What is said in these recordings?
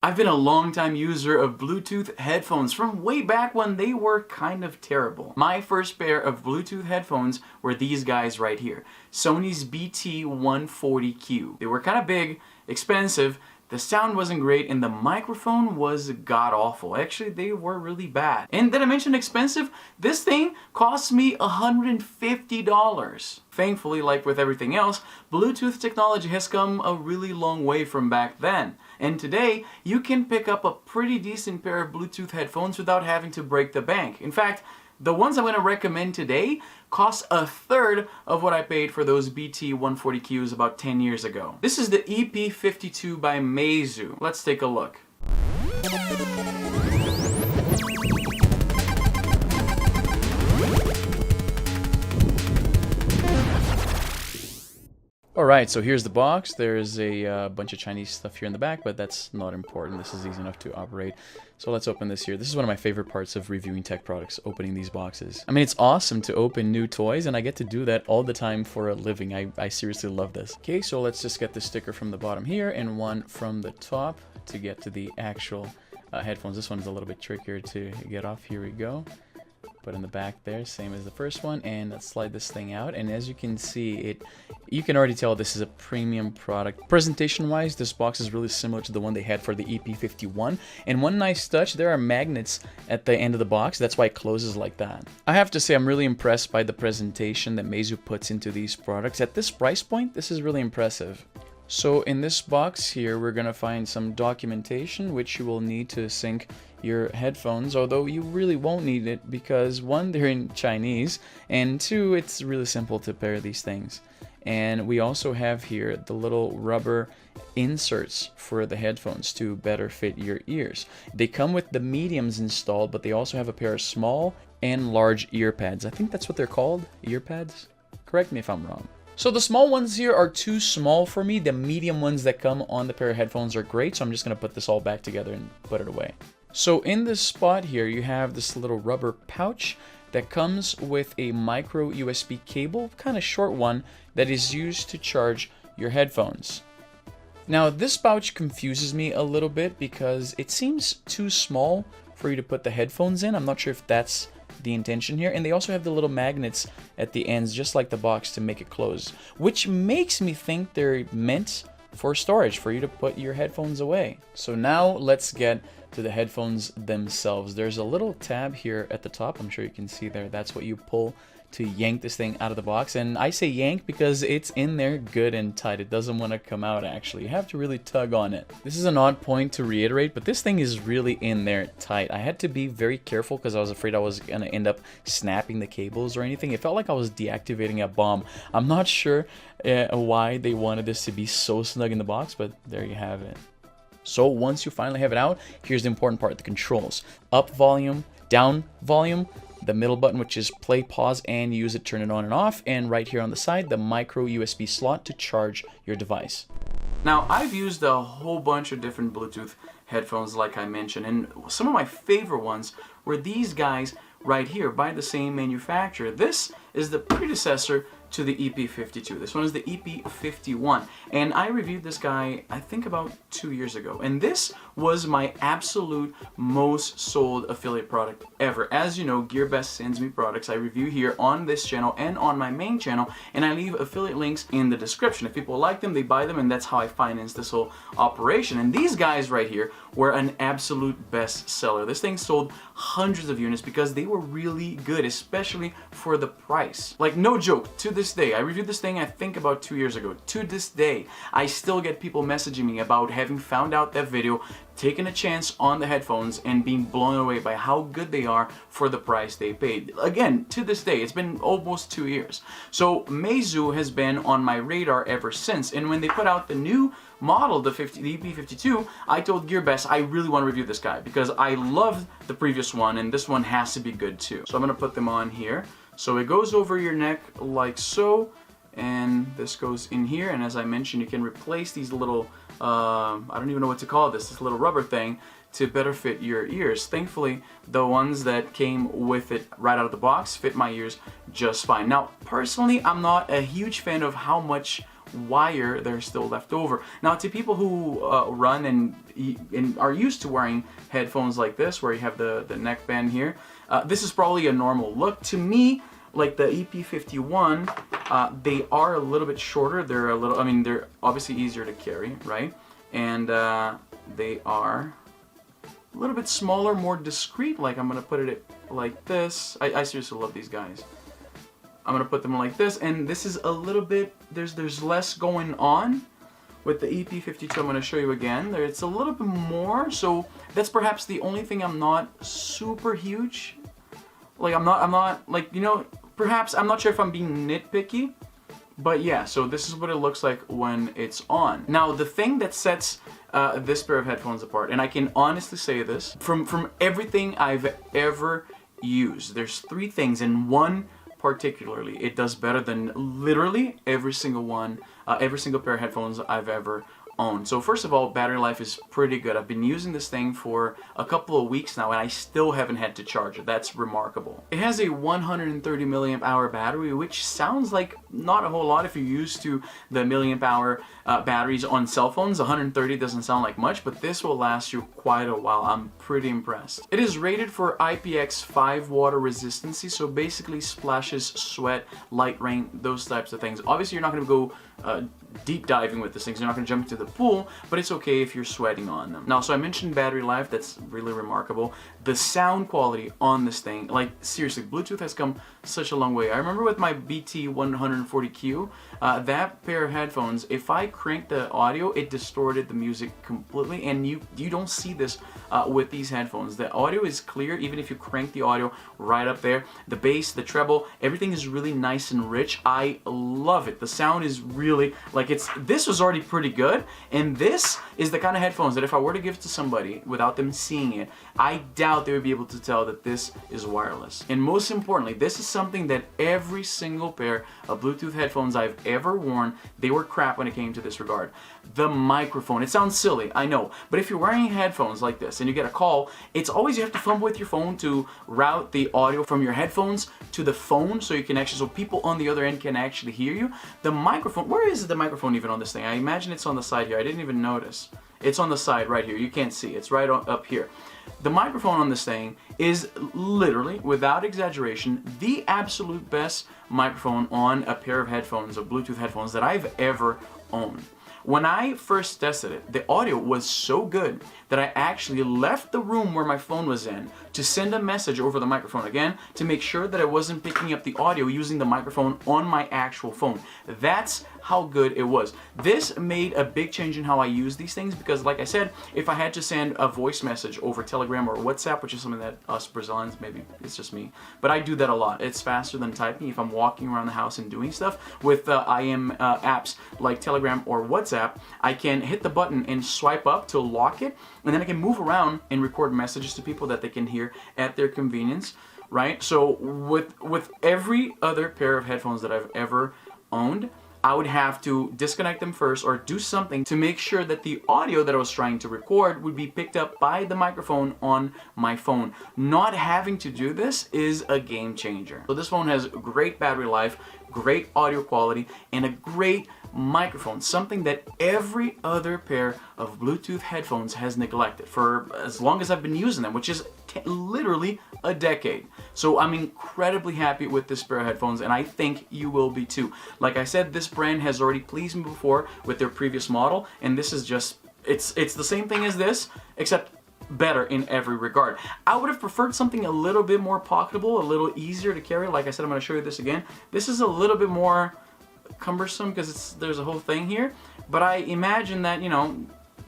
I've been a long-time user of Bluetooth headphones from way back when they were kind of terrible. My first pair of Bluetooth headphones were these guys right here, Sony's BT140Q. They were kind of big, expensive, the sound wasn't great, and the microphone was god-awful. Actually, they were really bad. And did I mention expensive? This thing cost me $150. Thankfully, like with everything else, Bluetooth technology has come a really long way from back then. And today, you can pick up a pretty decent pair of Bluetooth headphones without having to break the bank. In fact, the ones I'm going to recommend today cost a third of what I paid for those BT140Qs about 10 years ago. This is the EP52 by Meizu. Let's take a look. Alright, so here's the box. There's a bunch of Chinese stuff here in the back, but that's not important. This is easy enough to operate. So let's open this here. This is one of my favorite parts of reviewing tech products, opening these boxes. I mean, it's awesome to open new toys, and I get to do that all the time for a living. I seriously love this. Okay, so let's just get the sticker from the bottom here and one from the top to get to the actual headphones. This one's a little bit trickier to get off. Here we go. Put in the back there, same as the first one, and let's slide this thing out. And as you can see, you can already tell this is a premium product. Presentation wise, this box is really similar to the one they had for the EP51, and one nice touch, there are magnets at the end of the box. That's why it closes like that. I have to say, I'm really impressed by the presentation that Meizu puts into these products. At this price point, this is really impressive. So in this box here, we're gonna find some documentation which you will need to sync your headphones, although you really won't need it because one, they're in Chinese, and two, it's really simple to pair these things. And we also have here the little rubber inserts for the headphones to better fit your ears. They come with the mediums installed, but they also have a pair of small and large ear pads. I think that's what they're called, ear pads? Correct me if I'm wrong. So the small ones here are too small for me. The medium ones that come on the pair of headphones are great, so I'm just going to put this all back together and put it away. So in this spot here, you have this little rubber pouch that comes with a micro USB cable, kind of short one, that is used to charge your headphones. Now this pouch confuses me a little bit because it seems too small for you to put the headphones in. I'm not sure if that's the intention here, and they also have the little magnets at the ends just like the box to make it close, which makes me think they're meant for storage, for you to put your headphones away. So now let's get to the headphones themselves. There's a little tab here at the top, I'm sure you can see there. That's what you pull to yank this thing out of the box, and I say yank because it's in there good and tight. It doesn't want to come out actually. You have to really tug on it. This is an odd point to reiterate, but this thing is really in there tight. I had to be very careful because I was afraid I was going to end up snapping the cables or anything. It felt like I was deactivating a bomb. I'm not sure why they wanted this to be so snug in the box, but there you have it. So once you finally have it out, here's the important part, the controls. Up volume, down volume, the middle button, which is play, pause, and use it, turn it on and off, and right here on the side, the micro USB slot to charge your device. Now, I've used a whole bunch of different Bluetooth headphones like I mentioned, and some of my favorite ones were these guys right here by the same manufacturer. This is the predecessor to the EP52. This one is the EP51, and I reviewed this guy I think about 2 years ago, and this was my absolute most sold affiliate product ever. As you know, GearBest sends me products I review here on this channel and on my main channel, and I leave affiliate links in the description. If people like them, they buy them, and that's how I finance this whole operation. And these guys right here were an absolute bestseller. This thing sold hundreds of units because they were really good, especially for the price. Like, no joke, to this day, I reviewed this thing I think about 2 years ago. To this day, I still get people messaging me about having found out that video, taking a chance on the headphones, and being blown away by how good they are for the price they paid. Again, to this day, it's been almost 2 years. So Meizu has been on my radar ever since, and when they put out the new model, the EP52, I told GearBest I really want to review this guy because I loved the previous one, and this one has to be good too. So I'm going to put them on here. So it goes over your neck like so, and this goes in here, and as I mentioned, you can replace these little I don't even know what to call this little rubber thing to better fit your ears. Thankfully, the ones that came with it right out of the box fit my ears just fine. Now, personally, I'm not a huge fan of how much wire there's still left over. Now, to people who run and are used to wearing headphones like this, where you have the neckband here, this is probably a normal look. To me, like the EP51, they are a little bit shorter. They're a little, I mean, they're obviously easier to carry, right? And they are a little bit smaller, more discreet. Like, I'm gonna put it like this. I seriously love these guys. I'm gonna put them like this, and this is a little bit, there's less going on. With the EP52, I'm gonna show you again. It's a little bit more, so that's perhaps the only thing I'm not super huge. Like, I'm not like, you know, perhaps, I'm not sure if I'm being nitpicky, but yeah, so this is what it looks like when it's on. Now, the thing that sets this pair of headphones apart, and I can honestly say this, from everything I've ever used, there's 3 things, and one particularly, it does better than literally every single pair of headphones I've ever owned. So first of all, battery life is pretty good. I've been using this thing for a couple of weeks now, and I still haven't had to charge it. That's remarkable. It has a 130 milliamp hour battery, which sounds like not a whole lot if you're used to the milliamp hour batteries on cell phones. 130 doesn't sound like much, but this will last you quite a while. I'm pretty impressed. It is rated for IPX5 water resistancy, so basically splashes, sweat, light rain, those types of things. Obviously, you're not going to go deep diving with this thing, so you're not going to jump into the pool, but it's okay if you're sweating on them. Now, so I mentioned battery life. That's really remarkable. The sound quality on this thing, like, seriously, Bluetooth has come such a long way. I remember with my BT140Q, that pair of headphones, if I cranked the audio, it distorted the music completely, and you don't see this with these headphones. The audio is clear even if you crank the audio right up there. The bass, the treble, everything is really nice and rich. I love it. The sound is really, like, this was already pretty good, and this is the kind of headphones that if I were to give it to somebody without them seeing it, I doubt they would be able to tell that this is wireless. And most importantly, this is something that every single pair of Bluetooth headphones I've ever worn, they were crap when it came to this regard. The microphone, it sounds silly, I know, but if you're wearing headphones like this and you get a call, it's always you have to fumble with your phone to route the audio from your headphones to the phone so you can actually, so people on the other end can actually hear you. The microphone, where is the microphone even on this thing? I imagine it's on the side here. I didn't even notice. It's on the side right here. You can't see. It's right up here. The microphone on this thing is literally, without exaggeration, the absolute best microphone on a pair of headphones, of Bluetooth headphones, that I've ever owned. When I first tested it, the audio was so good that I actually left the room where my phone was in to send a message over the microphone again to make sure that I wasn't picking up the audio using the microphone on my actual phone. That's how good it was. This made a big change in how I use these things because, like I said, if I had to send a voice message over Telegram or WhatsApp, which is something that us Brazilians, maybe it's just me, but I do that a lot. It's faster than typing if I'm walking around the house and doing stuff. With IM apps like Telegram or WhatsApp, I can hit the button and swipe up to lock it, and then I can move around and record messages to people that they can hear at their convenience, right? So with every other pair of headphones that I've ever owned, I would have to disconnect them first or do something to make sure that the audio that I was trying to record would be picked up by the microphone on my phone. Not having to do this is a game changer. So this phone has great battery life, great audio quality, and a great microphone, something that every other pair of Bluetooth headphones has neglected for as long as I've been using them, which is literally a decade. So I'm incredibly happy with this pair of headphones, and I think you will be too. Like I said, this brand has already pleased me before with their previous model, and this is just, it's the same thing as this, except better in every regard. I would have preferred something a little bit more pocketable, a little easier to carry. Like I said, I'm going to show you this again. This is a little bit more cumbersome because there's a whole thing here, but I imagine that, you know,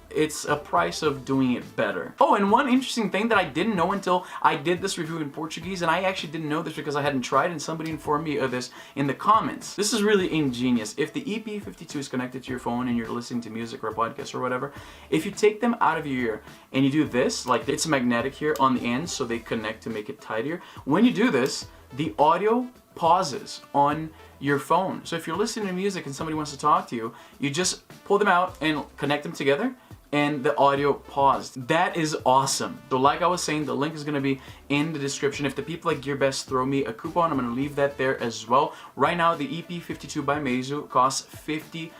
it's a price of doing it better. Oh, and one interesting thing that I didn't know until I did this review in Portuguese, and I actually didn't know this because I hadn't tried, and somebody informed me of this in the comments. This is really ingenious. If the EP52 is connected to your phone and you're listening to music or a podcast or whatever, if you take them out of your ear and you do this, like it's magnetic here on the end so they connect to make it tighter. When you do this, the audio pauses on your phone. So if you're listening to music and somebody wants to talk to you, you just pull them out and connect them together, and the audio paused. That is awesome. So like I was saying, the link is going to be in the description. If the people at GearBest throw me a coupon, I'm going to leave that there as well. Right now, the EP52 by Meizu costs 50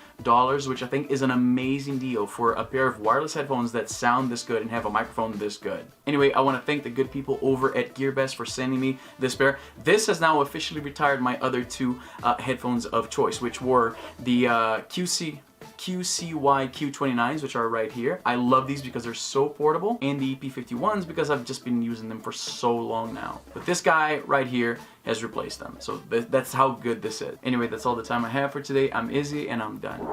which I think is an amazing deal for a pair of wireless headphones that sound this good and have a microphone this good. Anyway, I want to thank the good people over at GearBest for sending me this pair. This has now officially retired my other two headphones of choice, which were the QCY Q29s, which are right here. I love these because they're so portable, and the EP51s because I've just been using them for so long now. But this guy right here has replaced them. So that's how good this is. Anyway, that's all the time I have for today. I'm Izzy, and I'm done.